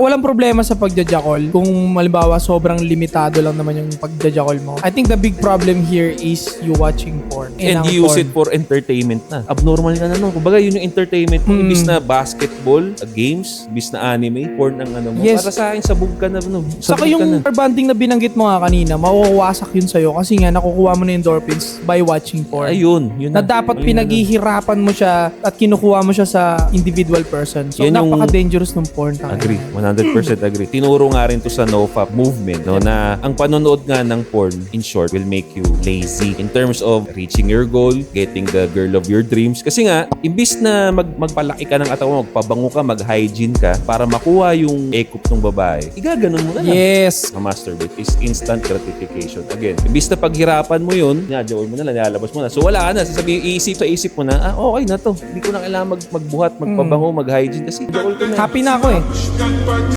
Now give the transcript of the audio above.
Walang problema sa pagjajakol kung halimbawa sobrang limitado lang naman yung pagjajakol mo. I think the big problem here is you watching porn. And you use it for entertainment na. Abnormal ka na, no? Kumbaga, yun yung entertainment mo. Ibis na basketball, games, ibis na anime, porn ang ano mo. Yes. Para sa akin, sabog ka na, no? Saka Sabog ka yung na. bonding na binanggit mo nga kanina, mawawasak yun sa'yo kasi nga nakukuha mo na endorphins by watching porn. Ayun, yun Na dapat Ayun pinaghihirapan mo siya at kinukuha mo siya sa individual person. So, Yan yung- napaka-dangerous ng porn. Agree. 100% agree. Tinuro nga rin to sa NoFap movement, no, na ang panonood nga ng porn, in short, will make you lazy in terms of reaching your goal, getting the girl of your dreams. Kasi nga, imbis na magpalaki ka ng katawan mo, magpabango ka, mag-hygiene ka, para makuha yung ekop ng babae, igaganon mo na lang. Yes. Masturbate is instant gratification. Again, imbis na paghirapan mo yun, nyadjawal mo na, nilalabas mo na. So wala ka na. Sasabihin, iisip mo na, okay na to. Hindi ko na kailangan magbuhat, magpabango, mag-hygiene kasi jawal ko na. Happy na ako eh.